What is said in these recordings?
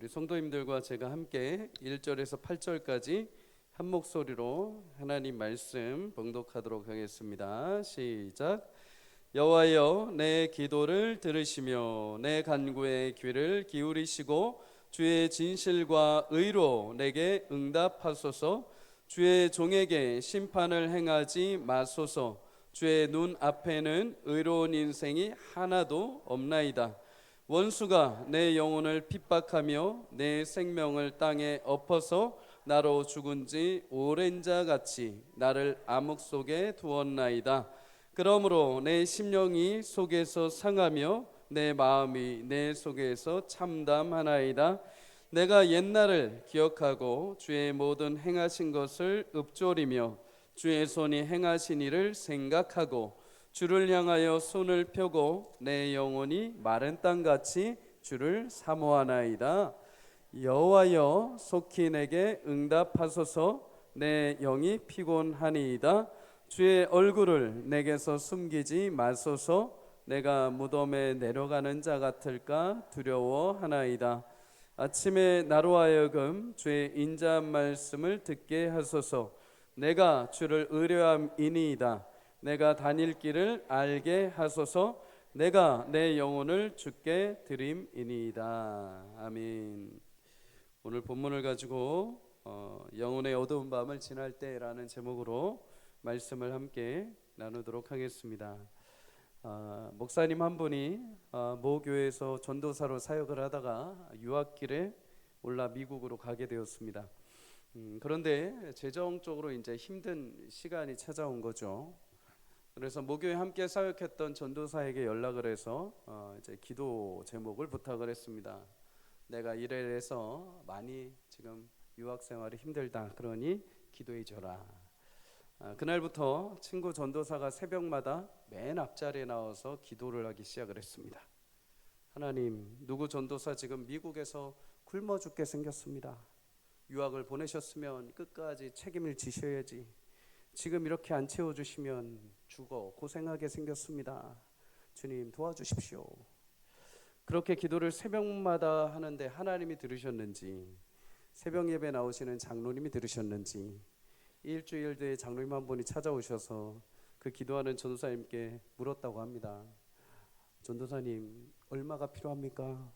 우리 성도님들과 제가 함께 1절에서 8절까지 한 목소리로 하나님 말씀 봉독하도록 하겠습니다. 시작. 여호와여, 내 기도를 들으시며 내 간구에 귀를 기울이시고 주의 진실과 의로 내게 응답하소서. 주의 종에게 심판을 행하지 마소서. 주의 눈 앞에는 의로운 인생이 하나도 없나이다. 원수가 내 영혼을 핍박하며 내 생명을 땅에 엎어서 나로 죽은 지 오랜 자 같이 나를 암흑 속에 두었나이다. 그러므로 내 심령이 속에서 상하며 내 마음이 내 속에서 참담하나이다. 내가 옛날을 기억하고 주의 모든 행하신 것을 읊조리며 주의 손이 행하신 일을 생각하고 주를 향하여 손을 펴고 내 영혼이 마른 땅같이 주를 사모하나이다. 여호와여, 속히 내게 응답하소서. 내 영이 피곤하니이다. 주의 얼굴을 내게서 숨기지 마소서. 내가 무덤에 내려가는 자 같을까 두려워하나이다. 아침에 나로 하여금 주의 인자한 말씀을 듣게 하소서. 내가 주를 의뢰함이니이다. 내가 다닐 길을 알게 하소서. 내가 내 영혼을 주께 드림이니이다. 아멘. 오늘 본문을 가지고 영혼의 어두운 밤을 지날 때라는 제목으로 말씀을 함께 나누도록 하겠습니다. 목사님 한 분이 모 교회에서 전도사로 사역을 하다가 유학길에 올라 미국으로 가게 되었습니다. 그런데 재정적으로 이제 힘든 시간이 찾아온 거죠. 그래서 모교에 함께 사역했던 전도사에게 연락을 해서 이제 기도 제목을 부탁을 했습니다. 내가 이래서 많이 지금 유학 생활이 힘들다. 그러니 기도해 줘라. 그날부터 친구 전도사가 새벽마다 맨 앞자리에 나와서 기도를 하기 시작을 했습니다. 하나님, 누구 전도사 지금 미국에서 굶어 죽게 생겼습니다. 유학을 보내셨으면 끝까지 책임을 지셔야지. 지금 이렇게 안 채워주시면 죽어 고생하게 생겼습니다. 주님 도와주십시오. 그렇게 기도를 새벽마다 하는데 하나님이 들으셨는지, 새벽 예배 나오시는 장로님이 들으셨는지, 일주일 뒤에 장로님 한 분이 찾아오셔서 그 기도하는 전도사님께 물었다고 합니다. 전도사님, 얼마가 필요합니까?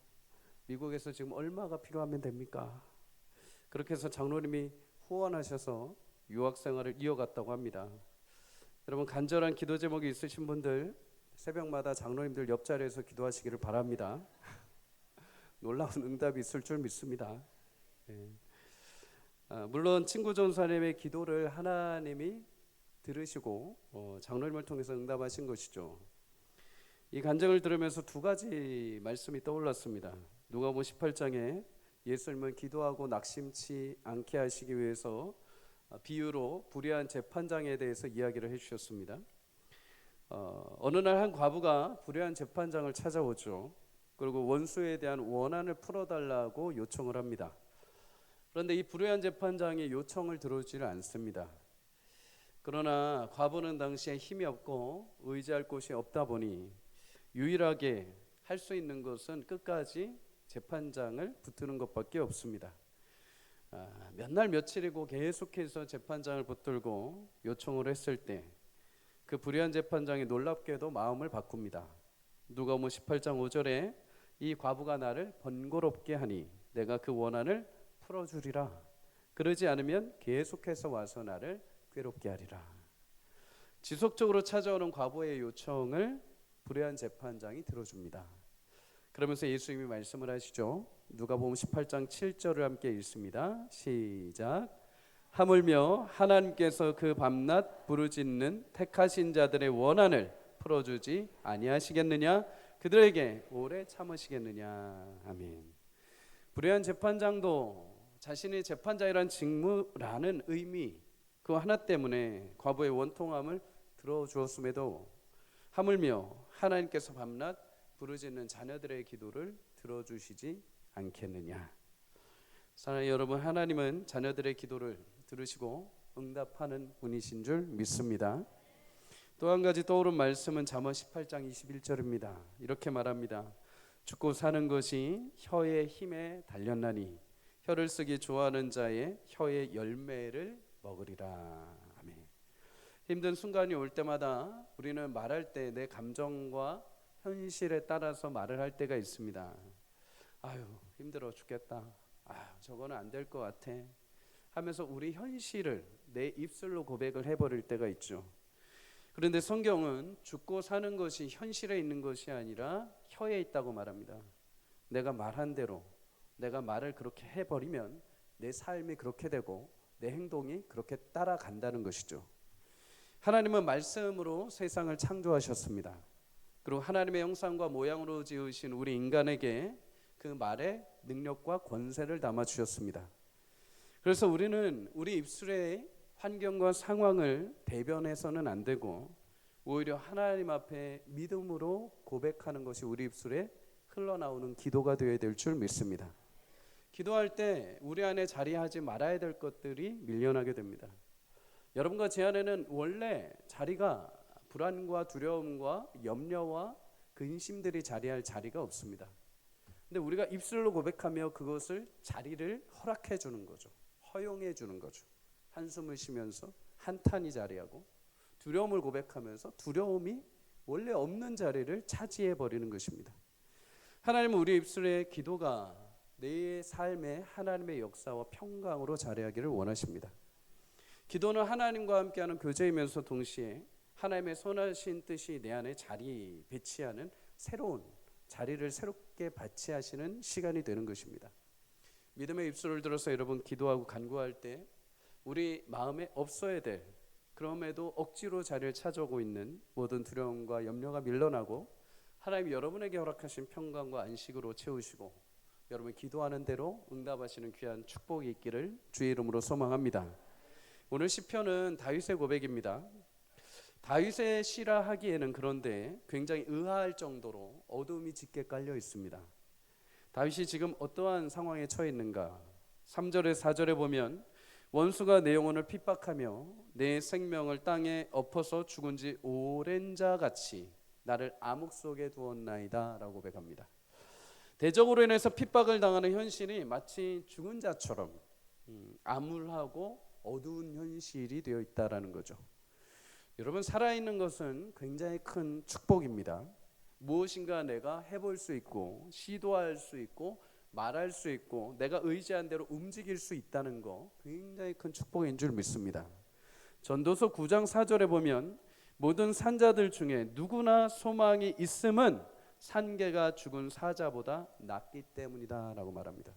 미국에서 지금 얼마가 필요하면 됩니까? 그렇게 해서 장로님이 후원하셔서 유학 생활을 이어갔다고 합니다. 여러분, 간절한 기도 제목이 있으신 분들 새벽마다 장로님들 옆자리에서 기도하시기를 바랍니다. 놀라운 응답이 있을 줄 믿습니다. 물론 친구 전사님의 기도를 하나님이 들으시고 장로님을 통해서 응답하신 것이죠. 이 간증을 들으면서 두 가지 말씀이 떠올랐습니다. 누가복음 18장에 예수님은 기도하고 낙심치 않게 하시기 위해서 비유로 불의한 재판장에 대해서 이야기를 해주셨습니다. 어느 날 한 과부가 불의한 재판장을 찾아오죠. 그리고 원수에 대한 원한을 풀어달라고 요청을 합니다. 그런데 이 불의한 재판장이 요청을 들어주지를 않습니다. 그러나 과부는 당시에 힘이 없고 의지할 곳이 없다 보니 유일하게 할 수 있는 것은 끝까지 재판장을 붙드는 것밖에 없습니다. 몇 날 며칠이고 계속해서 재판장을 붙들고 요청을 했을 때 그 불의한 재판장이 놀랍게도 마음을 바꿉니다. 누가복음 18장 5절에 이 과부가 나를 번거롭게 하니 내가 그 원한을 풀어주리라. 그러지 않으면 계속해서 와서 나를 괴롭게 하리라. 지속적으로 찾아오는 과부의 요청을 불의한 재판장이 들어줍니다. 그러면서 예수님이 말씀을 하시죠. 누가복음 18장 7절을 함께 읽습니다. 시작. 하물며 하나님께서 그 밤낮 부르짖는 택하신 자들의 원한을 풀어주지 아니하시겠느냐? 그들에게 오래 참으시겠느냐? 아멘. 불의한 재판장도 자신의 재판장이란 직무라는 의미 그 하나 때문에 과부의 원통함을 들어주었음에도 하물며 하나님께서 밤낮 부르짖는 자녀들의 기도를 들어주시지 않겠느냐? 사랑하는 여러분, 하나님은 자녀들의 기도를 들으시고 응답하는 분이신 줄 믿습니다. 또 한 가지 떠오른 말씀은 잠언 18장 21절입니다. 이렇게 말합니다. 죽고 사는 것이 혀의 힘에 달렸나니 혀를 쓰기 좋아하는 자의 혀의 열매를 먹으리라. 아멘. 힘든 순간이 올 때마다 우리는 말할 때 내 감정과 현실에 따라서 말을 할 때가 있습니다. 아유, 힘들어 죽겠다. 저거는 안 될 것 같아 하면서 우리 현실을 내 입술로 고백을 해버릴 때가 있죠. 그런데 성경은 죽고 사는 것이 현실에 있는 것이 아니라 혀에 있다고 말합니다. 내가 말한 대로 내가 말을 그렇게 해버리면 내 삶이 그렇게 되고 내 행동이 그렇게 따라간다는 것이죠. 하나님은 말씀으로 세상을 창조하셨습니다. 그리고 하나님의 형상과 모양으로 지으신 우리 인간에게 그 말에 능력과 권세를 담아 주셨습니다. 그래서 우리는 우리 입술의 환경과 상황을 대변해서는 안 되고 오히려 하나님 앞에 믿음으로 고백하는 것이 우리 입술에 흘러나오는 기도가 되어야 될 줄 믿습니다. 기도할 때 우리 안에 자리하지 말아야 될 것들이 밀려나게 됩니다. 여러분과 제 안에는 원래 자리가 불안과 두려움과 염려와 근심들이 자리할 자리가 없습니다. 근데 우리가 입술로 고백하며 그것을 자리를 허락해 주는 거죠. 허용해 주는 거죠. 한숨을 쉬면서 한탄이 자리하고 두려움을 고백하면서 두려움이 원래 없는 자리를 차지해 버리는 것입니다. 하나님은 우리 입술의 기도가 내 삶에 하나님의 역사와 평강으로 자리하기를 원하십니다. 기도는 하나님과 함께하는 교제이면서 동시에 하나님의 선하신 뜻이 내 안에 자리 배치하는 새로운 자리를 새롭게 배치하시는 시간이 되는 것입니다. 믿음의 입술을 들어서 여러분 기도하고 간구할 때 우리 마음에 없어야 될 그럼에도 억지로 자리를 차지하고 있는 모든 두려움과 염려가 밀려나고 하나님이 여러분에게 허락하신 평강과 안식으로 채우시고 여러분이 기도하는 대로 응답하시는 귀한 축복이 있기를 주의 이름으로 소망합니다. 오늘 시편은 다윗의 고백입니다. 다윗의 시라 하기에는 그런데 굉장히 의아할 정도로 어둠이 짙게 깔려 있습니다. 다윗이 지금 어떠한 상황에 처해 있는가? 3절에 4절에 보면 원수가 내 영혼을 핍박하며 내 생명을 땅에 엎어서 죽은 지 오랜 자 같이 나를 암흑 속에 두었나이다 라고 고백합니다. 대적으로 인해서 핍박을 당하는 현실이 마치 죽은 자처럼 암울하고 어두운 현실이 되어 있다라는 거죠. 여러분, 살아있는 것은 굉장히 큰 축복입니다. 무엇인가 내가 해볼 수 있고 시도할 수 있고 말할 수 있고 내가 의지한 대로 움직일 수 있다는 거 굉장히 큰 축복인 줄 믿습니다. 전도서 9장 4절에 보면 모든 산자들 중에 누구나 소망이 있음은 산개가 죽은 사자보다 낫기 때문이다 라고 말합니다.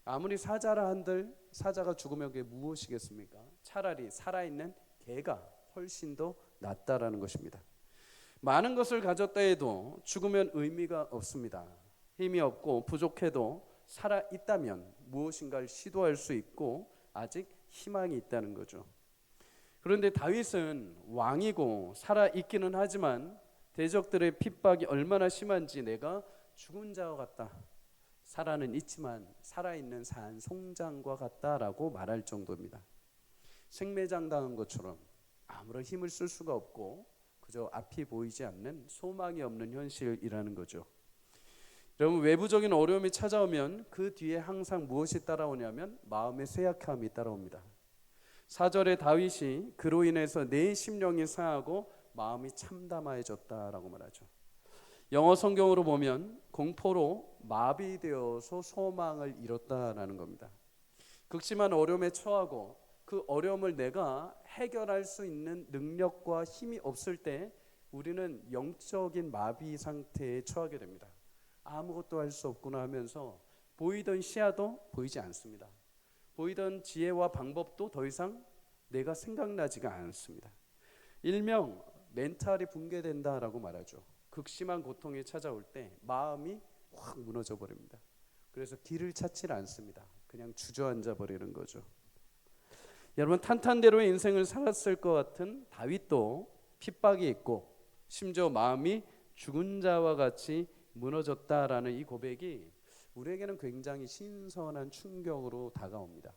아무리 사자라 한들 사자가 죽으면 그게 무엇이겠습니까? 차라리 살아있는 개가 훨씬 더 낫다라는 것입니다. 많은 것을 가졌다 해도 죽으면 의미가 없습니다. 힘이 없고 부족해도 살아있다면 무엇인가를 시도할 수 있고 아직 희망이 있다는 거죠. 그런데 다윗은 왕이고 살아있기는 하지만 대적들의 핍박이 얼마나 심한지 내가 죽은 자와 같다. 살아는 있지만 살아있는 산 송장과 같다라고 말할 정도입니다. 생매장 당한 것처럼 아무런 힘을 쓸 수가 없고 그저 앞이 보이지 않는 소망이 없는 현실이라는 거죠. 여러분, 외부적인 어려움이 찾아오면 그 뒤에 항상 무엇이 따라오냐면 마음의 쇠약함이 따라옵니다. 4절에 다윗이 그로 인해서 내 심령이 상하고 마음이 참담해졌다라고 말하죠. 영어 성경으로 보면 공포로 마비되어서 소망을 잃었다라는 겁니다. 극심한 어려움에 처하고 그 어려움을 내가 해결할 수 있는 능력과 힘이 없을 때 우리는 영적인 마비 상태에 처하게 됩니다. 아무것도 할 수 없구나 하면서 보이던 시야도 보이지 않습니다. 보이던 지혜와 방법도 더 이상 내가 생각나지가 않습니다. 일명 멘탈이 붕괴된다라고 말하죠. 극심한 고통이 찾아올 때 마음이 확 무너져 버립니다. 그래서 길을 찾지 않습니다. 그냥 주저앉아 버리는 거죠. 여러분, 탄탄대로의 인생을 살았을 것 같은 다윗도 핍박이 있고 심지어 마음이 죽은 자와 같이 무너졌다라는 이 고백이 우리에게는 굉장히 신선한 충격으로 다가옵니다.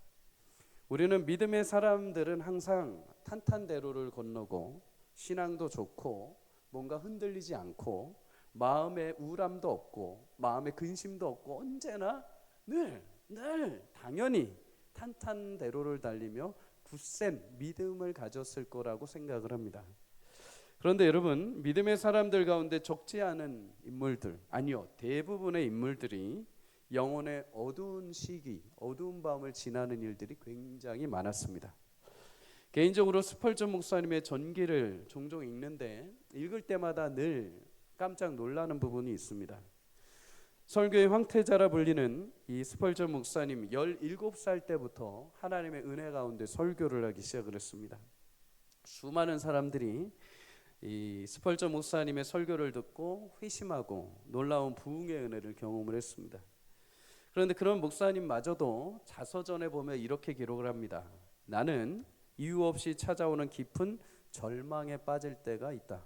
우리는 믿음의 사람들은 항상 탄탄대로를 건너고 신앙도 좋고 뭔가 흔들리지 않고 마음에 우울함도 없고 마음에 근심도 없고 언제나 늘 당연히 탄탄대로를 달리며 굳센 믿음을 가졌을 거라고 생각을 합니다. 그런데 여러분, 믿음의 사람들 가운데 적지 않은 인물들, 아니요, 대부분의 인물들이 영혼의 어두운 시기, 어두운 밤을 지나는 일들이 굉장히 많았습니다. 개인적으로 스펄전 목사님의 전기를 종종 읽는데 읽을 때마다 늘 깜짝 놀라는 부분이 있습니다. 설교의 황태자라 불리는 이 스펄전 목사님 17살 때부터 하나님의 은혜 가운데 설교를 하기 시작을 했습니다. 수많은 사람들이 이 스펄전 목사님의 설교를 듣고 회심하고 놀라운 부흥의 은혜를 경험을 했습니다. 그런데 그런 목사님마저도 자서전에 보면 이렇게 기록을 합니다. 나는 이유 없이 찾아오는 깊은 절망에 빠질 때가 있다.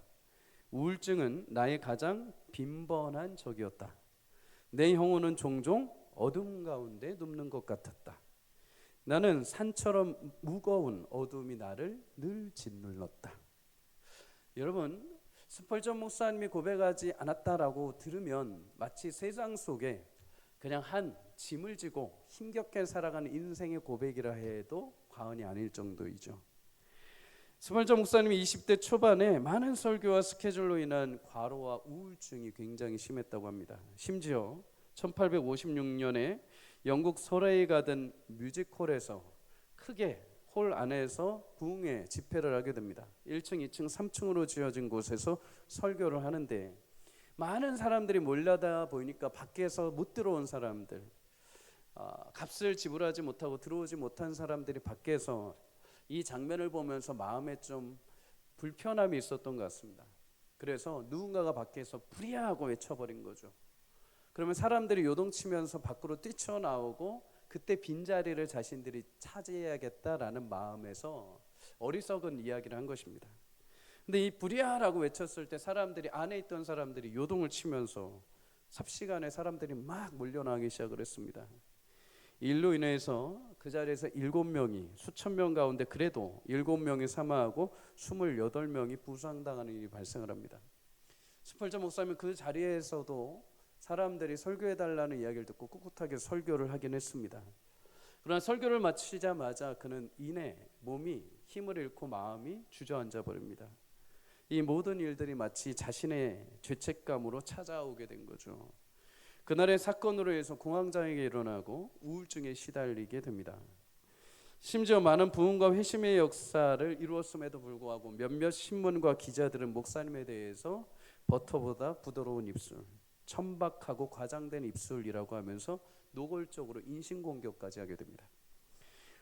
우울증은 나의 가장 빈번한 적이었다. 내 영혼은 종종 어둠 가운데 눕는 것 같았다. 나는 산처럼 무거운 어둠이 나를 늘 짓눌렀다. 여러분, 스펄전 목사님이 고백하지 않았다라고 들으면 마치 세상 속에 그냥 한 짐을 지고 힘겹게 살아가는 인생의 고백이라 해도 과언이 아닐 정도이죠. 스펄전 목사님이 20대 초반에 많은 설교와 스케줄로 인한 과로와 우울증이 굉장히 심했다고 합니다. 심지어 1856년에 영국 서레이 가든 뮤직홀에서 크게 홀 안에서 부흥회 집회를 하게 됩니다. 1층, 2층, 3층으로 지어진 곳에서 설교를 하는데 많은 사람들이 몰려다 보이니까 밖에서 못 들어온 사람들, 값을 지불하지 못하고 들어오지 못한 사람들이 밖에서 이 장면을 보면서 마음에 좀 불편함이 있었던 것 같습니다. 그래서 누군가가 밖에서 불이야하고 외쳐버린 거죠. 그러면 사람들이 요동치면서 밖으로 뛰쳐나오고 그때 빈자리를 자신들이 차지해야겠다라는 마음에서 어리석은 이야기를 한 것입니다. 근데 이 불이야라고 외쳤을 때 사람들이, 안에 있던 사람들이 요동을 치면서 삽시간에 사람들이 막 몰려나오기 시작을 했습니다. 일로 인해서 그 자리에서 7명이, 수천 명 가운데 그래도 7명이 사망하고 28명이 부상당하는 일이 발생을 합니다. 스펄전 목사님은 그 자리에서도 사람들이 설교해달라는 이야기를 듣고 꿋꿋하게 설교를 하긴 했습니다. 그러나 설교를 마치자마자 그는 이내 몸이 힘을 잃고 마음이 주저앉아 버립니다. 이 모든 일들이 마치 자신의 죄책감으로 찾아오게 된 거죠. 그날의 사건으로 해서 공황장애가 일어나고 우울증에 시달리게 됩니다. 심지어 많은 부흥과 회심의 역사를 이루었음에도 불구하고 몇몇 신문과 기자들은 목사님에 대해서 버터보다 부드러운 입술, 천박하고 과장된 입술이라고 하면서 노골적으로 인신공격까지 하게 됩니다.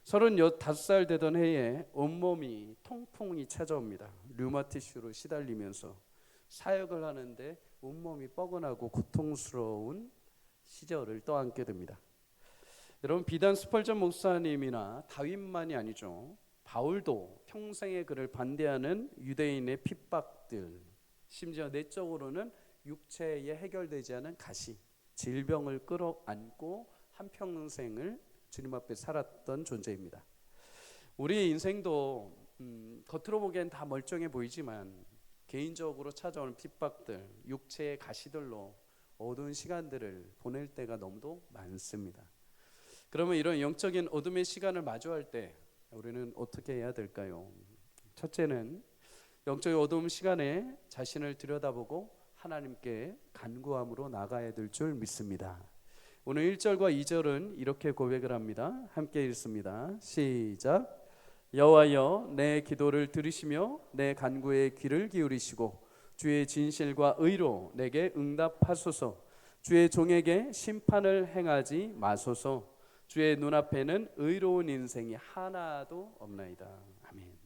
35살 되던 해에 온몸이 통풍이 찾아옵니다. 류마티스로 시달리면서 사역을 하는데 온몸이 뻐근하고 고통스러운 시절을 떠안게 됩니다. 여러분, 비단 스펄전 목사님이나 다윗만이 아니죠. 바울도 평생에 그를 반대하는 유대인의 핍박들, 심지어 내적으로는 육체에 해결되지 않은 가시, 질병을 끌어안고 한평생을 주님 앞에 살았던 존재입니다. 우리 인생도 겉으로 보기엔 다 멀쩡해 보이지만 개인적으로 찾아오는 핍박들, 육체의 가시들로 어두운 시간들을 보낼 때가 너무도 많습니다. 그러면 이런 영적인 어둠의 시간을 마주할 때 우리는 어떻게 해야 될까요? 첫째는 영적인 어두움 시간에 자신을 들여다보고 하나님께 간구함으로 나가야 될 줄 믿습니다. 오늘 1절과 2절은 이렇게 고백을 합니다. 함께 읽습니다. 시작. 여호와여, 내 기도를 들으시며 내 간구에 귀를 기울이시고 주의 진실과 의로 내게 응답하소서. 주의 종에게 심판을 행하지 마소서. 주의 눈앞에는 의로운 인생이 하나도 없나이다. 아멘.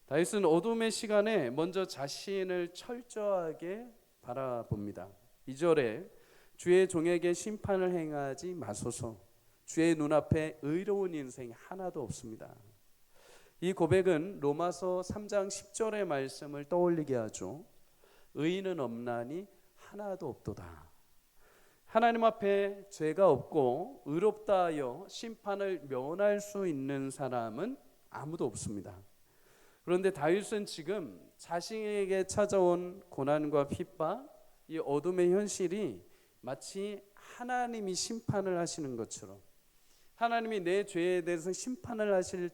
다윗은 어둠의 시간에 먼저 자신을 철저하게 바라봅니다. 2절에 주의 종에게 심판을 행하지 마소서. 주의 눈앞에 의로운 인생이 하나도 없습니다. 이 고백은 로마서 3장 10절의 말씀을 떠올리게 하죠. 의인은 없나니 하나도 없도다. 하나님 앞에 죄가 없고 의롭다 하여 심판을 면할 수 있는 사람은 아무도 없습니다. 그런데 다윗은 지금 자신에게 찾아온 고난과 핍박, 이 어둠의 현실이 마치 하나님이 심판을 하시는 것처럼, 하나님이 내 죄에 대해서 심판을 하실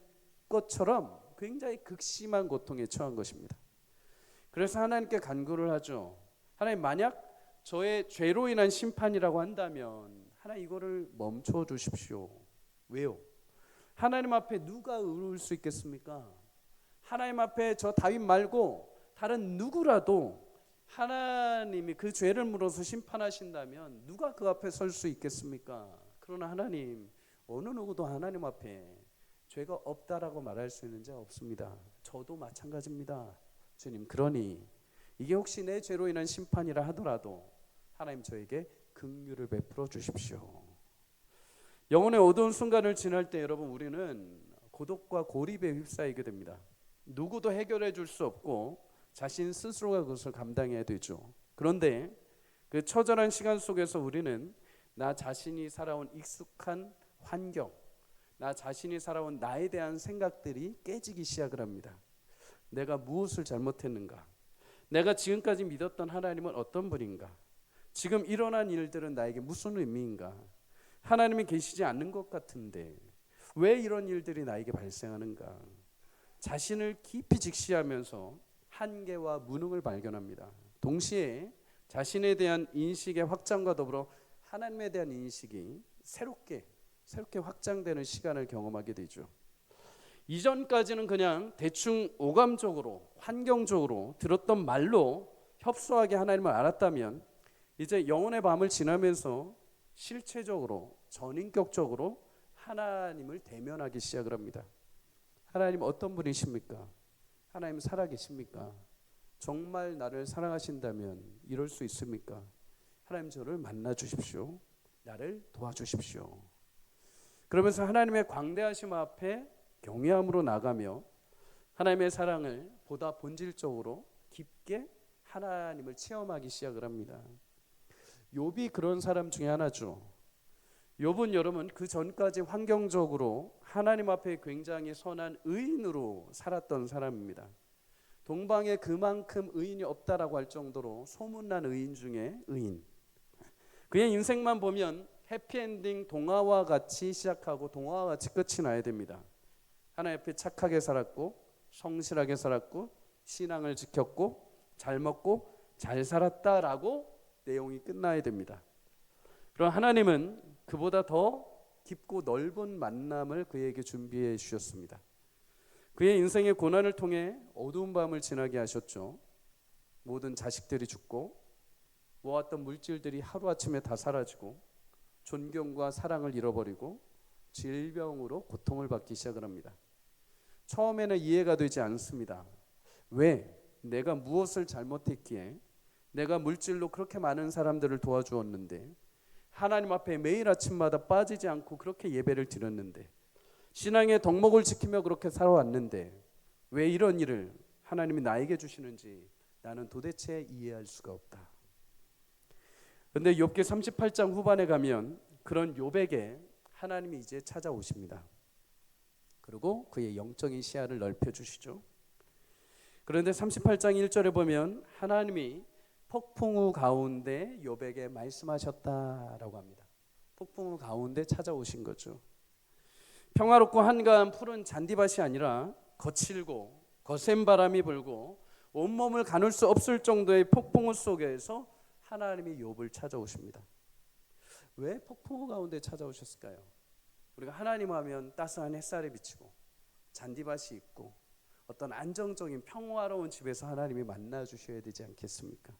것처럼 굉장히 극심한 고통에 처한 것입니다. 그래서 하나님께 간구를 하죠. 하나님, 만약 저의 죄로 인한 심판이라고 한다면 하나님 이거를 멈춰 주십시오. 왜요? 하나님 앞에 누가 의로울 수 있겠습니까? 하나님 앞에 저 다윗 말고 다른 누구라도 하나님이 그 죄를 물어서 심판하신다면 누가 그 앞에 설 수 있겠습니까? 그러나 하나님, 어느 누구도 하나님 앞에 죄가 없다라고 말할 수 있는 자 없습니다. 저도 마찬가지입니다. 주님, 그러니 이게 혹시 내 죄로 인한 심판이라 하더라도 하나님 저에게 긍휼을 베풀어 주십시오. 영혼의 어두운 순간을 지날 때 여러분, 우리는 고독과 고립에 휩싸이게 됩니다. 누구도 해결해 줄 수 없고 자신 스스로가 그것을 감당해야 되죠. 그런데 그 처절한 시간 속에서 우리는 나 자신이 살아온 익숙한 환경, 나 자신이 살아온 나에 대한 생각들이 깨지기 시작을 합니다. 내가 무엇을 잘못했는가? 내가 지금까지 믿었던 하나님은 어떤 분인가? 지금 일어난 일들은 나에게 무슨 의미인가? 하나님이 계시지 않는 것 같은데 왜 이런 일들이 나에게 발생하는가? 자신을 깊이 직시하면서 한계와 무능을 발견합니다. 동시에 자신에 대한 인식의 확장과 더불어 하나님에 대한 인식이 새롭게 확장되는 시간을 경험하게 되죠. 이전까지는 그냥 대충 오감적으로, 환경적으로 들었던 말로 협소하게 하나님을 알았다면 이제 영혼의 밤을 지나면서 실체적으로, 전인격적으로 하나님을 대면하기 시작을 합니다. 하나님 어떤 분이십니까? 하나님 살아계십니까? 정말 나를 사랑하신다면 이럴 수 있습니까? 하나님 저를 만나 주십시오. 나를 도와주십시오. 그러면서 하나님의 광대하심 앞에 경외함으로 나가며 하나님의 사랑을 보다 본질적으로 깊게 하나님을 체험하기 시작을 합니다. 욥이 그런 사람 중에 하나죠. 욥은 여러분 그 전까지 환경적으로 하나님 앞에 굉장히 선한 의인으로 살았던 사람입니다. 동방에 그만큼 의인이 없다라고 할 정도로 소문난 의인 중에 의인. 그의 인생만 보면 해피엔딩 동화와 같이 시작하고 동화와 같이 끝이 나야 됩니다. 하나님 앞에 착하게 살았고 성실하게 살았고 신앙을 지켰고 잘 먹고 잘 살았다라고 내용이 끝나야 됩니다. 그럼 하나님은 그보다 더 깊고 넓은 만남을 그에게 준비해 주셨습니다. 그의 인생의 고난을 통해 어두운 밤을 지나게 하셨죠. 모든 자식들이 죽고 모았던 물질들이 하루아침에 다 사라지고 존경과 사랑을 잃어버리고 질병으로 고통을 받기 시작을 합니다. 처음에는 이해가 되지 않습니다. 왜? 내가 무엇을 잘못했기에 내가 물질로 그렇게 많은 사람들을 도와주었는데 하나님 앞에 매일 아침마다 빠지지 않고 그렇게 예배를 드렸는데 신앙의 덕목을 지키며 그렇게 살아왔는데 왜 이런 일을 하나님이 나에게 주시는지 나는 도대체 이해할 수가 없다. 그런데 욥기 38장 후반에 가면 그런 욥에게 하나님이 이제 찾아오십니다. 그리고 그의 영적인 시야를 넓혀주시죠. 그런데 38장 1절에 보면 하나님이 폭풍우 가운데 욥에게 말씀하셨다라고 합니다. 폭풍우 가운데 찾아오신 거죠. 평화롭고 한가한 푸른 잔디밭이 아니라 거칠고 거센 바람이 불고 온몸을 가눌 수 없을 정도의 폭풍우 속에서 하나님이 욥을 찾아오십니다. 왜 폭풍우 가운데 찾아오셨을까요? 우리가 하나님 하면 따스한 햇살이 비치고 잔디밭이 있고 어떤 안정적인 평화로운 집에서 하나님이 만나 주셔야 되지 않겠습니까?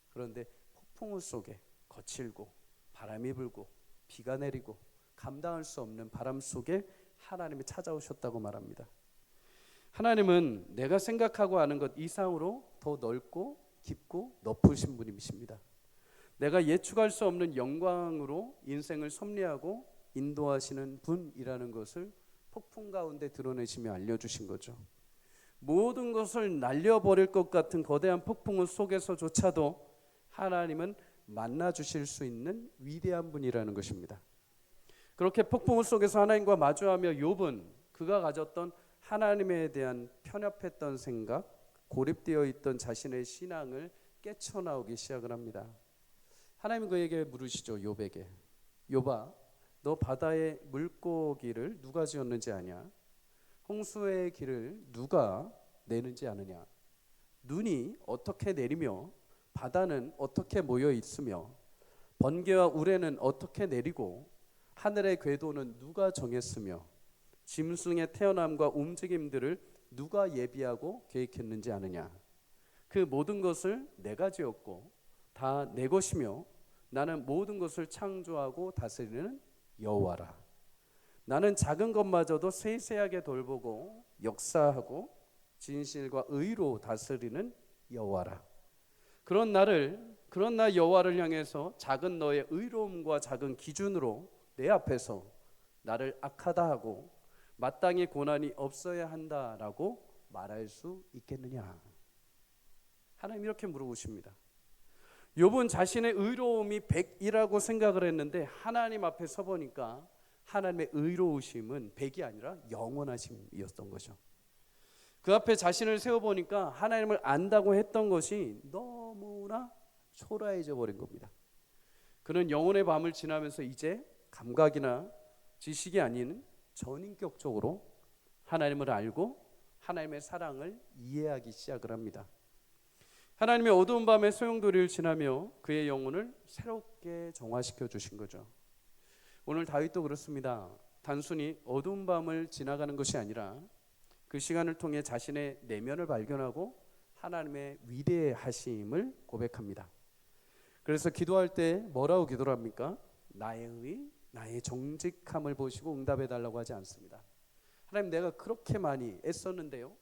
그런데 폭풍우 속에 거칠고 바람이 불고 비가 내리고 감당할 수 없는 바람 속에 하나님이 찾아오셨다고 말합니다. 하나님은 내가 생각하고 아는 것 이상으로 더 넓고 깊고 높으신 분이십니다. 내가 예측할 수 없는 영광으로 인생을 섭리하고 인도하시는 분이라는 것을 폭풍 가운데 드러내시며 알려주신 거죠. 모든 것을 날려버릴 것 같은 거대한 폭풍우 속에서조차도 하나님은 만나주실 수 있는 위대한 분이라는 것입니다. 그렇게 폭풍우 속에서 하나님과 마주하며 욥은 그가 가졌던 하나님에 대한 편협했던 생각, 고립되어 있던 자신의 신앙을 깨쳐나오기 시작을 합니다. 하나님은 그에게 물으시죠. 욥에게, 욥아, 너 바다의 물고기를 누가 지었는지 아냐? 홍수의 길을 누가 내는지 아느냐? 눈이 어떻게 내리며 바다는 어떻게 모여 있으며 번개와 우레는 어떻게 내리고 하늘의 궤도는 누가 정했으며 짐승의 태어남과 움직임들을 누가 예비하고 계획했는지 아느냐? 그 모든 것을 내가 지었고 다 내 것이며 나는 모든 것을 창조하고 다스리는 여호와라. 나는 작은 것마저도 세세하게 돌보고 역사하고 진실과 의로 다스리는 여호와라. 그런 나 여호와를 향해서 작은 너의 의로움과 작은 기준으로 내 앞에서 나를 악하다 하고 마땅히 고난이 없어야 한다라고 말할 수 있겠느냐? 하나님 이렇게 물어보십니다. 욥은 자신의 의로움이 100이라고 생각을 했는데 하나님 앞에 서보니까 하나님의 의로우심은 100이 아니라 영원하심이었던 거죠. 그 앞에 자신을 세워보니까 하나님을 안다고 했던 것이 너무나 초라해져 버린 겁니다. 그는 영혼의 밤을 지나면서 이제 감각이나 지식이 아닌 전인격적으로 하나님을 알고 하나님의 사랑을 이해하기 시작을 합니다. 하나님의 어두운 밤의 소용돌이를 지나며 그의 영혼을 새롭게 정화시켜 주신 거죠. 오늘 다윗도 그렇습니다. 단순히 어두운 밤을 지나가는 것이 아니라 그 시간을 통해 자신의 내면을 발견하고 하나님의 위대하심을 고백합니다. 그래서 기도할 때 뭐라고 기도를 합니까? 나의 정직함을 보시고 응답해 달라고 하지 않습니다. 하나님, 내가 그렇게 많이 애썼는데요,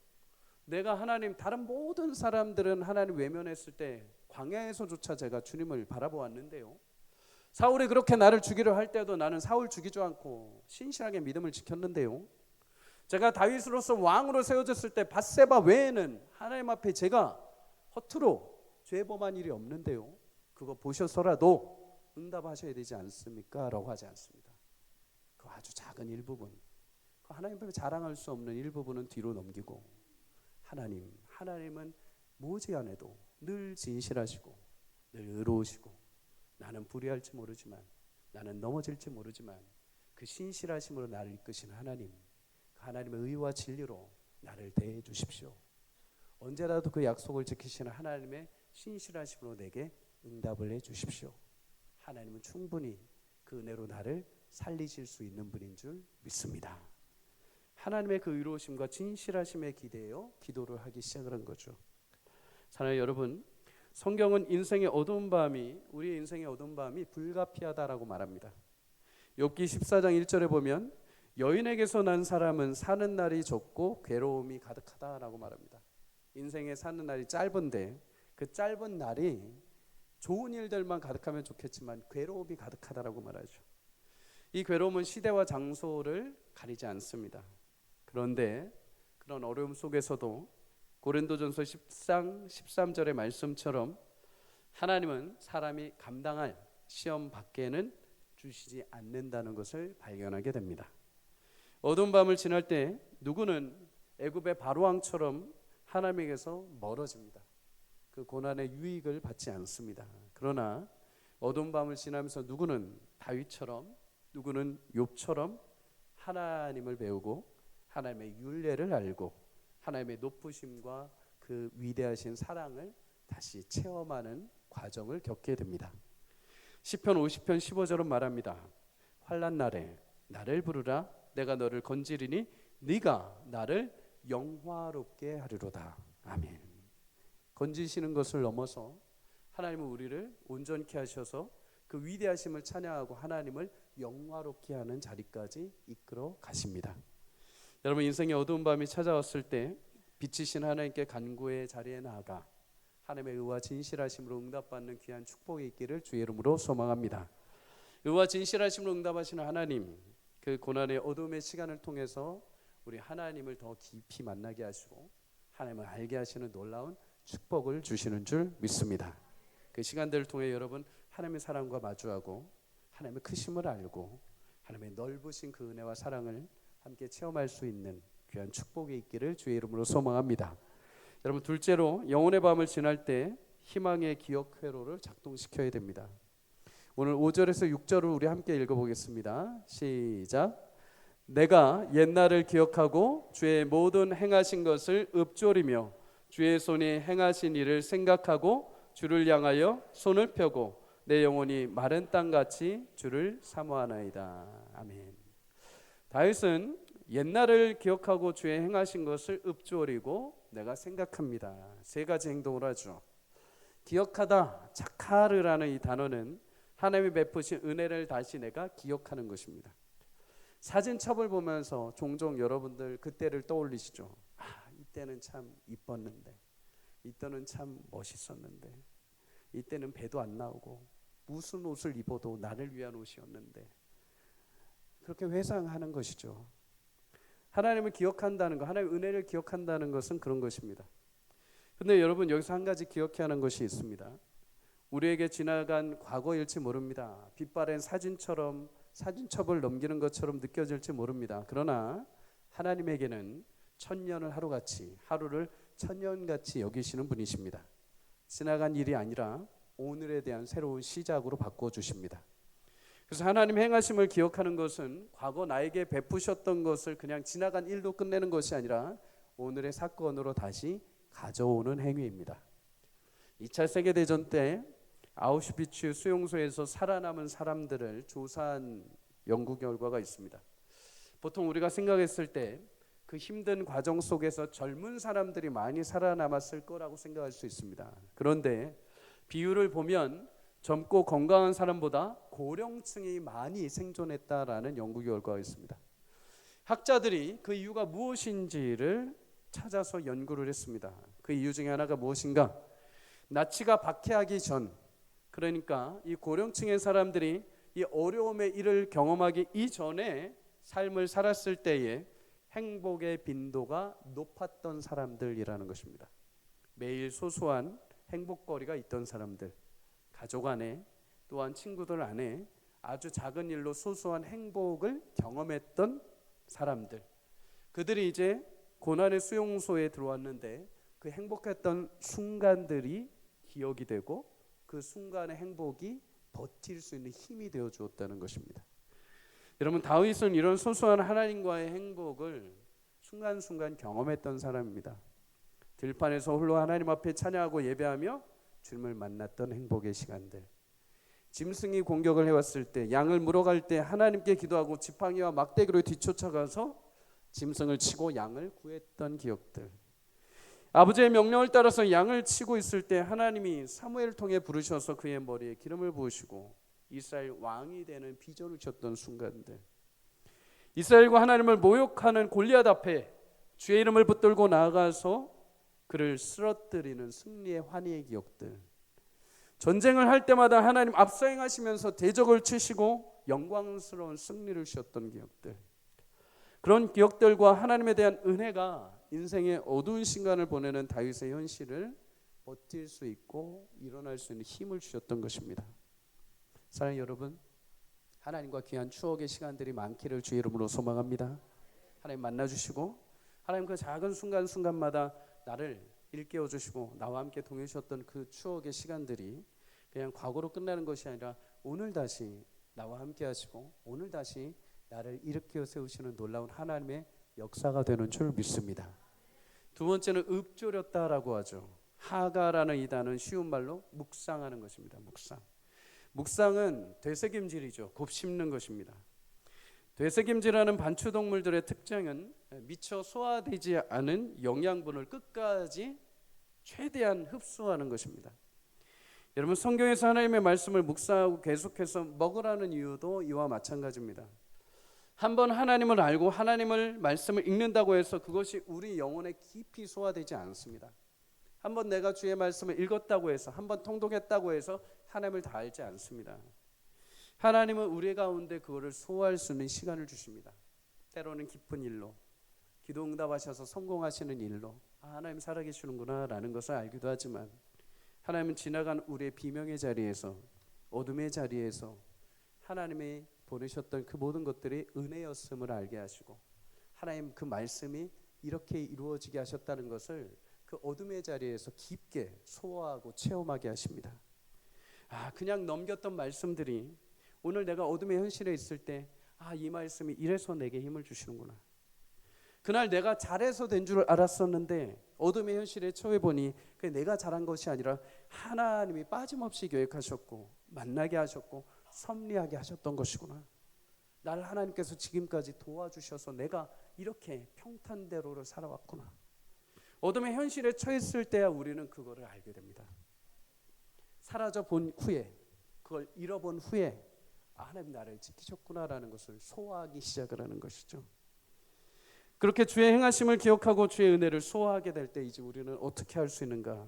내가 하나님, 다른 모든 사람들은 하나님 외면했을 때 광야에서조차 제가 주님을 바라보았는데요, 사울이 그렇게 나를 죽이려 할 때도 나는 사울 죽이지 않고 신실하게 믿음을 지켰는데요, 제가 다윗으로서 왕으로 세워졌을 때 밧세바 외에는 하나님 앞에 제가 허투루 죄 범한 일이 없는데요, 그거 보셔서라도 응답하셔야 되지 않습니까? 라고 하지 않습니다. 그 아주 작은 일부분, 그 하나님 앞에 자랑할 수 없는 일부분은 뒤로 넘기고 하나님은 무지간에도 늘 진실하시고 늘 의로우시고, 나는 불의할지 모르지만, 나는 넘어질지 모르지만 그 신실하심으로 나를 이끄시는 하나님, 그 하나님의 의와 진리로 나를 대해 주십시오. 언제라도 그 약속을 지키시는 하나님의 신실하심으로 내게 응답을 해 주십시오. 하나님은 충분히 그 은혜로 나를 살리실 수 있는 분인 줄 믿습니다. 하나님의 그 의로우심과 진실하심에 기대어 기도를 하기 시작을 한 거죠. 사랑하는 여러분, 성경은 인생의 어두운 밤이, 우리의 인생의 어두운 밤이 불가피하다라고 말합니다. 욥기 14장 1절에 보면 여인에게서 난 사람은 사는 날이 좁고 괴로움이 가득하다라고 말합니다. 인생의 사는 날이 짧은데 그 짧은 날이 좋은 일들만 가득하면 좋겠지만 괴로움이 가득하다라고 말하죠. 이 괴로움은 시대와 장소를 가리지 않습니다. 그런데 그런 어려움 속에서도 고린도전서 10장 13절의 말씀처럼 하나님은 사람이 감당할 시험 밖에는 주시지 않는다는 것을 발견하게 됩니다. 어두운 밤을 지날 때 누구는 애굽의 바로왕처럼 하나님에게서 멀어집니다. 그 고난의 유익을 받지 않습니다. 그러나 어두운 밤을 지나면서 누구는 다윗처럼, 누구는 욥처럼 하나님을 배우고 하나님의 율례를 알고 하나님의 높으심과 그 위대하신 사랑을 다시 체험하는 과정을 겪게 됩니다. 시편 50편 15절은 말합니다. 환난 날에 나를 부르라, 내가 너를 건지리니 네가 나를 영화롭게 하리로다. 아멘. 건지시는 것을 넘어서 하나님은 우리를 온전케 하셔서 그 위대하심을 찬양하고 하나님을 영화롭게 하는 자리까지 이끌어 가십니다. 여러분, 인생의 어두운 밤이 찾아왔을 때 빛이신 하나님께 간구의 자리에 나아가 하나님의 의와 진실하심으로 응답받는 귀한 축복이 있기를 주의 이름으로 소망합니다. 의와 진실하심으로 응답하시는 하나님, 그 고난의 어둠의 시간을 통해서 우리 하나님을 더 깊이 만나게 하시고 하나님을 알게 하시는 놀라운 축복을 주시는 줄 믿습니다. 그 시간들을 통해 여러분 하나님의 사랑과 마주하고 하나님의 크심을 알고 하나님의 넓으신 그 은혜와 사랑을 함께 체험할 수 있는 귀한 축복이 있기를 주의 이름으로 소망합니다. 여러분, 둘째로 영혼의 밤을 지날 때 희망의 기억 회로를 작동시켜야 됩니다. 오늘 5절에서 6절을 우리 함께 읽어보겠습니다. 시작. 내가 옛날을 기억하고 주의 모든 행하신 것을 읊조리며 주의 손이 행하신 일을 생각하고 주를 향하여 손을 펴고 내 영혼이 마른 땅같이 주를 사모하나이다. 아멘. 다윗은 옛날을 기억하고 주의 행하신 것을 읊조리고 내가 생각합니다. 세 가지 행동을 하죠. 기억하다, 자카르라는 이 단어는 하나님이 베푸신 은혜를 다시 내가 기억하는 것입니다. 사진첩을 보면서 종종 여러분들 그때를 떠올리시죠. 이때는 참 이뻤는데, 이때는 참 멋있었는데, 이때는 배도 안 나오고 무슨 옷을 입어도 나를 위한 옷이었는데, 그렇게 회상하는 것이죠. 하나님을 기억한다는 것, 하나님의 은혜를 기억한다는 것은 그런 것입니다. 그런데 여러분, 여기서 한 가지 기억해야 하는 것이 있습니다. 우리에게 지나간 과거일지 모릅니다. 빛바랜 사진첩을 넘기는 것처럼 느껴질지 모릅니다. 그러나 하나님에게는 천년을 하루같이, 하루를 천년같이 여기시는 분이십니다. 지나간 일이 아니라 오늘에 대한 새로운 시작으로 바꿔주십니다. 그래서 하나님 행하심을 기억하는 것은 과거 나에게 베푸셨던 것을 그냥 지나간 일로 끝내는 것이 아니라 오늘의 사건으로 다시 가져오는 행위입니다. 2차 세계대전 때 아우슈비츠 수용소에서 살아남은 사람들을 조사한 연구 결과가 있습니다. 보통 우리가 생각했을 때 그 힘든 과정 속에서 젊은 사람들이 많이 살아남았을 거라고 생각할 수 있습니다. 그런데 비율을 보면 젊고 건강한 사람보다 고령층이 많이 생존했다라는 연구 결과가 있습니다. 학자들이 그 이유가 무엇인지를 찾아서 연구를 했습니다. 그 이유 중에 하나가 무엇인가? 나치가 박해하기 전, 그러니까 이 고령층의 사람들이 이 어려움의 일을 경험하기 이전에 삶을 살았을 때에 행복의 빈도가 높았던 사람들이라는 것입니다. 매일 소소한 행복거리가 있던 사람들, 가족 안에 또한 친구들 안에 아주 작은 일로 소소한 행복을 경험했던 사람들, 그들이 이제 고난의 수용소에 들어왔는데 그 행복했던 순간들이 기억이 되고 그 순간의 행복이 버틸 수 있는 힘이 되어 주었다는 것입니다. 여러분, 다윗은 이런 소소한 하나님과의 행복을 순간순간 경험했던 사람입니다. 들판에서 홀로 하나님 앞에 찬양하고 예배하며 주님을 만났던 행복의 시간들, 짐승이 공격을 해왔을 때, 양을 물어갈 때 하나님께 기도하고 지팡이와 막대기로 뒤쫓아가서 짐승을 치고 양을 구했던 기억들, 아버지의 명령을 따라서 양을 치고 있을 때 하나님이 사무엘을 통해 부르셔서 그의 머리에 기름을 부으시고 이스라엘 왕이 되는 비전을 주셨던 순간들, 이스라엘과 하나님을 모욕하는 골리앗 앞에 주의 이름을 붙들고 나아가서 그를 쓰러뜨리는 승리의 환희의 기억들, 전쟁을 할 때마다 하나님 앞서 행하시면서 대적을 치시고 영광스러운 승리를 주셨던 기억들, 그런 기억들과 하나님에 대한 은혜가 인생의 어두운 시간을 보내는 다윗의 현실을 버틸 수 있고 일어날 수 있는 힘을 주셨던 것입니다. 사랑하는 여러분, 하나님과 귀한 추억의 시간들이 많기를 주의 이름으로 소망합니다. 하나님 만나주시고 하나님 그 작은 순간순간마다 나를 일깨워 주시고 나와 함께 동행하셨던 그 추억의 시간들이 그냥 과거로 끝나는 것이 아니라 오늘 다시 나와 함께 하시고 오늘 다시 나를 일으켜 세우시는 놀라운 하나님의 역사가 되는 줄 믿습니다. 두 번째는 읊조렸다라고 하죠. 하가라는 이 단어는 쉬운 말로 묵상하는 것입니다. 묵상은 되새김질이죠. 곱씹는 것입니다. 되새김질하는 반추동물들의 특징은 미처 소화되지 않은 영양분을 끝까지 최대한 흡수하는 것입니다. 여러분, 성경에서 하나님의 말씀을 묵상하고 계속해서 먹으라는 이유도 이와 마찬가지입니다. 한번 하나님을 알고 하나님을 말씀을 읽는다고 해서 그것이 우리 영혼에 깊이 소화되지 않습니다. 한번 내가 주의 말씀을 읽었다고 해서, 한번 통독했다고 해서 하나님을 다 알지 않습니다. 하나님은 우리 가운데 그거를 소화할 수 있는 시간을 주십니다. 때로는 깊은 일로, 기도 응답하셔서 성공하시는 일로 하나님 살아계시는구나 라는 것을 알기도 하지만, 하나님은 지나간 우리의 비명의 자리에서, 어둠의 자리에서 하나님이 보내셨던 그 모든 것들이 은혜였음을 알게 하시고, 하나님 그 말씀이 이렇게 이루어지게 하셨다는 것을 그 어둠의 자리에서 깊게 소화하고 체험하게 하십니다. 그냥 넘겼던 말씀들이 오늘 내가 어둠의 현실에 있을 때 이 말씀이 이래서 내게 힘을 주시는구나. 그날 내가 잘해서 된 줄 알았었는데 어둠의 현실에 처해 보니 내가 잘한 것이 아니라 하나님이 빠짐없이 계획하셨고 만나게 하셨고 섭리하게 하셨던 것이구나. 날 하나님께서 지금까지 도와주셔서 내가 이렇게 평탄대로를 살아왔구나. 어둠의 현실에 처했을 때야 우리는 그거를 알게 됩니다. 사라져 본 후에, 그걸 잃어본 후에 하나님 나를 지키셨구나라는 것을 소화하기 시작을 하는 것이죠. 그렇게 주의 행하심을 기억하고 주의 은혜를 소화하게 될 때 이제 우리는 어떻게 할 수 있는가?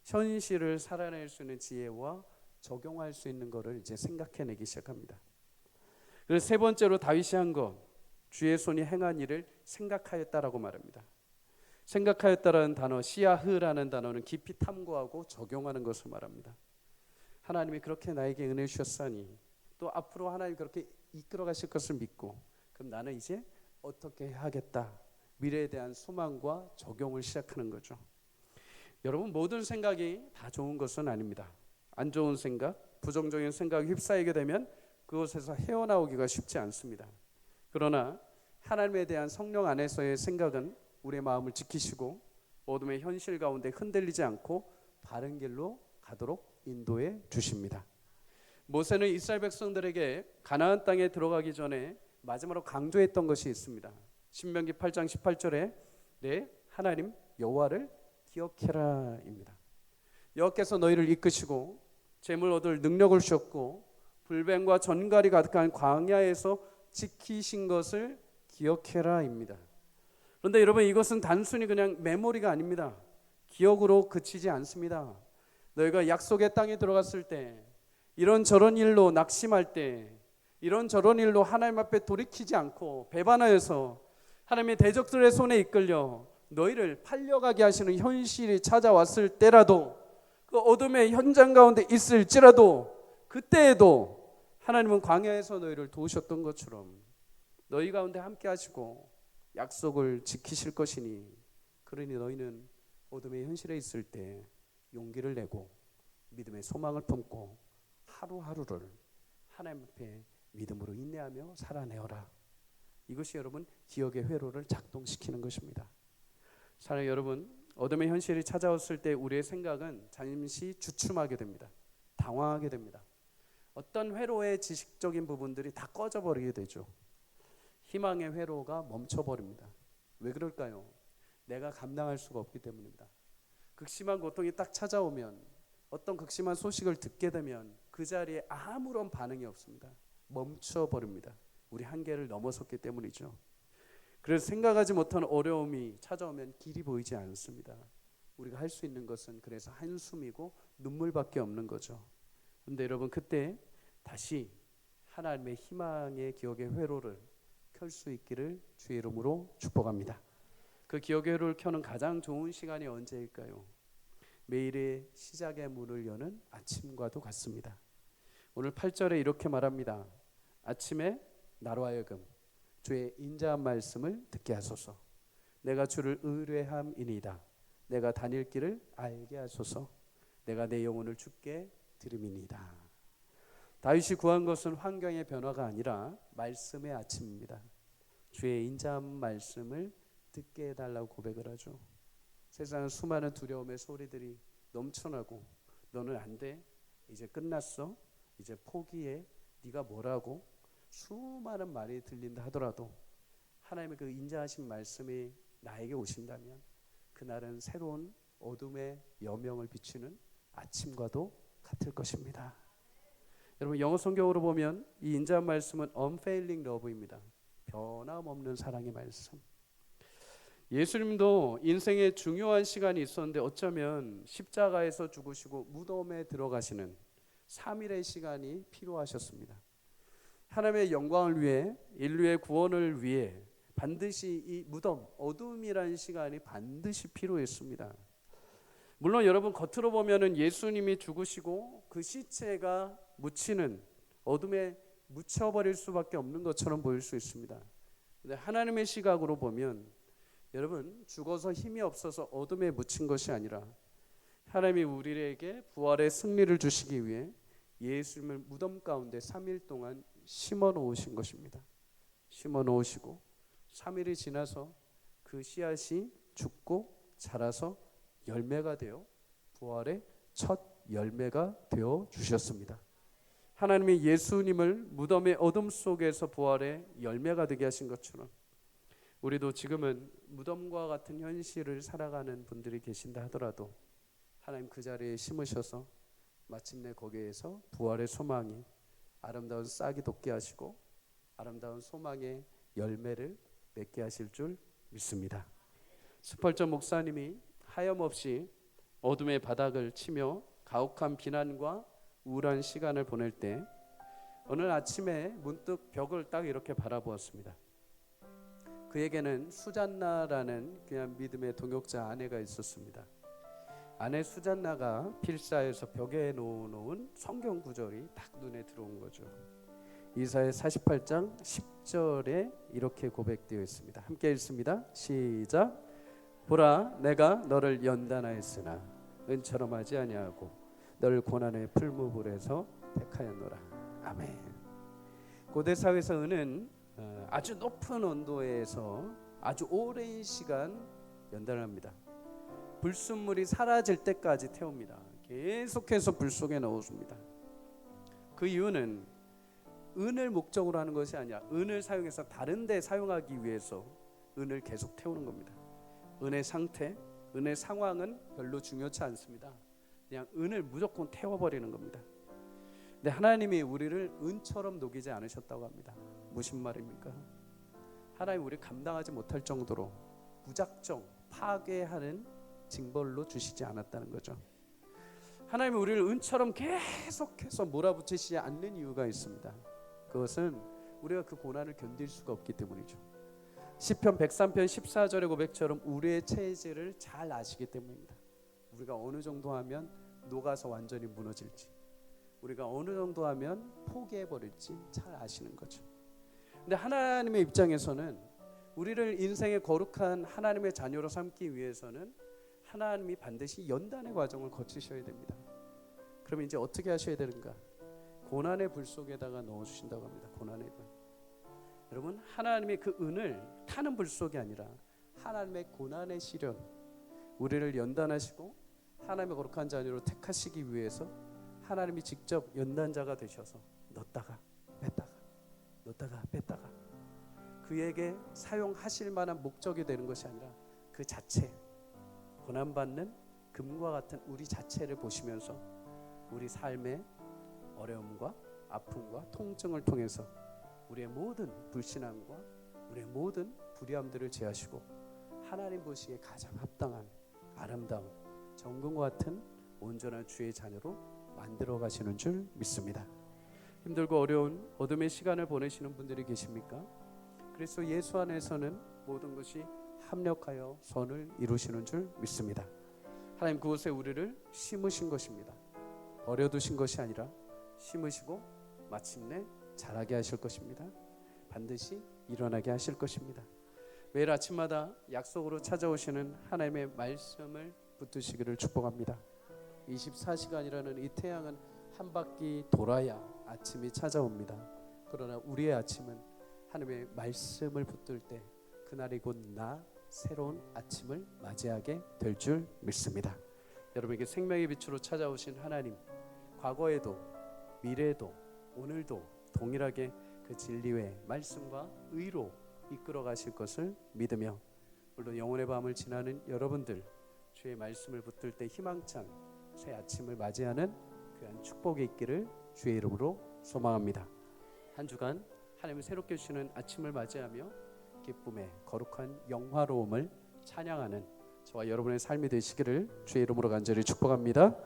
현실을 살아낼 수 있는 지혜와 적용할 수 있는 것을 이제 생각해내기 시작합니다. 그래서 세 번째로 다윗이 한 것, 주의 손이 행한 일을 생각하였다라고 말합니다. 생각하였다라는 단어, 시야흐라는 단어는 깊이 탐구하고 적용하는 것을 말합니다. 하나님이 그렇게 나에게 은혜 주셨으니 또 앞으로 하나님이 그렇게 이끌어 가실 것을 믿고 그럼 나는 이제 어떻게 하겠다. 미래에 대한 소망과 적용을 시작하는 거죠. 여러분 모든 생각이 다 좋은 것은 아닙니다. 안 좋은 생각, 부정적인 생각에 휩싸이게 되면 그것에서 헤어나오기가 쉽지 않습니다. 그러나 하나님에 대한 성령 안에서의 생각은 우리의 마음을 지키시고 어둠의 현실 가운데 흔들리지 않고 바른 길로 가도록 인도해 주십니다. 모세는 이스라엘 백성들에게 가나안 땅에 들어가기 전에 마지막으로 강조했던 것이 있습니다. 신명기 8장 18절에 내 하나님 여호와를 기억해라입니다. 여호와께서 너희를 이끄시고 재물 얻을 능력을 주셨고 불뱀과 전갈이 가득한 광야에서 지키신 것을 기억해라입니다. 그런데 여러분 이것은 단순히 그냥 메모리가 아닙니다. 기억으로 그치지 않습니다. 너희가 약속의 땅에 들어갔을 때 이런저런 일로 낙심할 때 이런저런 일로 하나님 앞에 돌이키지 않고 배반하여서 하나님의 대적들의 손에 이끌려 너희를 팔려가게 하시는 현실이 찾아왔을 때라도 그 어둠의 현장 가운데 있을지라도 그때에도 하나님은 광야에서 너희를 도우셨던 것처럼 너희 가운데 함께 하시고 약속을 지키실 것이니 그러니 너희는 어둠의 현실에 있을 때 용기를 내고 믿음의 소망을 품고 하루하루를 하나님 앞에 믿음으로 인내하며 살아내어라. 이것이 여러분 기억의 회로를 작동시키는 것입니다. 사랑하는 여러분, 어둠의 현실이 찾아왔을 때 우리의 생각은 잠시 주춤하게 됩니다. 당황하게 됩니다. 어떤 회로의 지식적인 부분들이 다 꺼져버리게 되죠. 희망의 회로가 멈춰버립니다. 왜 그럴까요? 내가 감당할 수가 없기 때문입니다. 극심한 고통이 딱 찾아오면 어떤 극심한 소식을 듣게 되면 그 자리에 아무런 반응이 없습니다. 멈춰버립니다. 우리 한계를 넘어섰기 때문이죠. 그래서 생각하지 못한 어려움이 찾아오면 길이 보이지 않습니다. 우리가 할 수 있는 것은 그래서 한숨이고 눈물밖에 없는 거죠. 그런데 여러분 그때 다시 하나님의 희망의 기억의 회로를 켤 수 있기를 주의 이름으로 축복합니다. 그 기억의 회로를 켜는 가장 좋은 시간이 언제일까요? 매일의 시작의 문을 여는 아침과도 같습니다. 오늘 8절에 이렇게 말합니다. 아침에 나로 하여금 주의 인자한 말씀을 듣게 하소서. 내가 주를 의뢰함이니이다. 내가 다닐 길을 알게 하소서. 내가 내 영혼을 주께 드림이니이다. 다윗이 구한 것은 환경의 변화가 아니라 말씀의 아침입니다. 주의 인자한 말씀을 듣게 해달라고 고백을 하죠. 세상은 수많은 두려움의 소리들이 넘쳐나고 너는 안 돼, 이제 끝났어, 이제 포기해, 네가 뭐라고 수많은 말이 들린다 하더라도 하나님의 그 인자하신 말씀이 나에게 오신다면 그날은 새로운 어둠의 여명을 비추는 아침과도 같을 것입니다. 여러분 영어 성경으로 보면 이 인자한 말씀은 unfailing love입니다. 변함없는 사랑의 말씀. 예수님도 인생의 중요한 시간이 있었는데 어쩌면 십자가에서 죽으시고 무덤에 들어가시는 3일의 시간이 필요하셨습니다. 하나님의 영광을 위해 인류의 구원을 위해 반드시 이 무덤, 어둠이라는 시간이 반드시 필요했습니다. 물론 여러분 겉으로 보면은 예수님이 죽으시고 그 시체가 묻히는 어둠에 묻혀버릴 수밖에 없는 것처럼 보일 수 있습니다. 근데 하나님의 시각으로 보면 여러분, 죽어서 힘이 없어서 어둠에 묻힌 것이 아니라 하나님이 우리에게 부활의 승리를 주시기 위해 예수님을 무덤 가운데 3일 동안 심어 놓으신 것입니다. 심어 놓으시고 3일이 지나서 그 씨앗이 죽고 자라서 열매가 되어 부활의 첫 열매가 되어 주셨습니다. 하나님이 예수님을 무덤의 어둠 속에서 부활의 열매가 되게 하신 것처럼 우리도 지금은 무덤과 같은 현실을 살아가는 분들이 계신다 하더라도 하나님 그 자리에 심으셔서 마침내 거기에서 부활의 소망이 아름다운 싹이 돋게 하시고 아름다운 소망의 열매를 맺게 하실 줄 믿습니다. 스펄전 목사님이 하염없이 어둠의 바닥을 치며 가혹한 비난과 우울한 시간을 보낼 때 어느 아침에 문득 벽을 딱 이렇게 바라보았습니다. 그에게는 수잔나라는 그냥 믿음의 동역자 아내가 있었습니다. 아내 수잔나가 필사에서 벽에 놓은 성경 구절이 딱 눈에 들어온 거죠. 이사야 48장 10절에 이렇게 고백되어 있습니다. 함께 읽습니다. 시작. 보라, 내가 너를 연단하였으나 은처럼 하지 아니하고 너를 고난의 풀무불에서 택하였노라. 아멘. 고대 사회에서 은은 아주 높은 온도에서 아주 오랜 시간 연단을 합니다. 불순물이 사라질 때까지 태웁니다. 계속해서 불 속에 넣어줍니다. 그 이유는 은을 목적으로 하는 것이 아니라 은을 사용해서 다른 데 사용하기 위해서 은을 계속 태우는 겁니다. 은의 상태, 은의 상황은 별로 중요치 않습니다. 그냥 은을 무조건 태워버리는 겁니다. 근데 하나님이 우리를 은처럼 녹이지 않으셨다고 합니다. 무슨 말입니까? 하나님 우리 감당하지 못할 정도로 무작정 파괴하는 징벌로 주시지 않았다는 거죠. 하나님이 우리를 은처럼 계속해서 몰아붙이시지 않는 이유가 있습니다. 그것은 우리가 그 고난을 견딜 수가 없기 때문이죠. 시편 103편 14절의 고백처럼 우리의 체질을 잘 아시기 때문입니다. 우리가 어느 정도 하면 녹아서 완전히 무너질지, 우리가 어느 정도 하면 포기해버릴지 잘 아시는 거죠. 근데 하나님의 입장에서는 우리를 인생의 거룩한 하나님의 자녀로 삼기 위해서는 하나님이 반드시 연단의 과정을 거치셔야 됩니다. 그럼 이제 어떻게 하셔야 되는가? 고난의 불 속에다가 넣어주신다고 합니다. 고난의 불. 여러분, 하나님의 그 은을 타는 불 속이 아니라 하나님의 고난의 시련, 우리를 연단하시고 하나님의 거룩한 자녀로 택하시기 위해서 하나님이 직접 연단자가 되셔서 넣었다가 뺐다가 넣었다가 뺐다가 그에게 사용하실 만한 목적이 되는 것이 아니라 그 자체, 고난받는 금과 같은 우리 자체를 보시면서 우리 삶의 어려움과 아픔과 통증을 통해서 우리의 모든 불신앙과 우리의 모든 불의함들을 제하시고 하나님 보시기에 가장 합당한 아름다운 정금과 같은 온전한 주의 자녀로 만들어 가시는 줄 믿습니다. 힘들고 어려운 어둠의 시간을 보내시는 분들이 계십니까? 그래서 예수 안에서는 모든 것이 합력하여 선을 이루시는 줄 믿습니다. 하나님 그곳에 우리를 심으신 것입니다. 버려두신 것이 아니라 심으시고 마침내 자라게 하실 것입니다. 반드시 일어나게 하실 것입니다. 매일 아침마다 약속으로 찾아오시는 하나님의 말씀을 붙드시기를 축복합니다. 24시간이라는 이 태양은 한 바퀴 돌아야 아침이 찾아옵니다. 그러나 우리의 아침은 하나님의 말씀을 붙들 때 그날이 곧 나 새로운 아침을 맞이하게 될 줄 믿습니다. 여러분에게 생명의 빛으로 찾아오신 하나님, 과거에도 미래에도 오늘도 동일하게 그 진리의 말씀과 의로 이끌어 가실 것을 믿으며 물론 영혼의 밤을 지나는 여러분들 주의 말씀을 붙들 때 희망찬 새 아침을 맞이하는 귀한 축복이 있기를 주의 이름으로 소망합니다. 한 주간 하나님을 새롭게 주시는 아침을 맞이하며 기쁨의 거룩한 영화로움을 찬양하는 저와 여러분의 삶이 되시기를 주의 이름으로 간절히 축복합니다.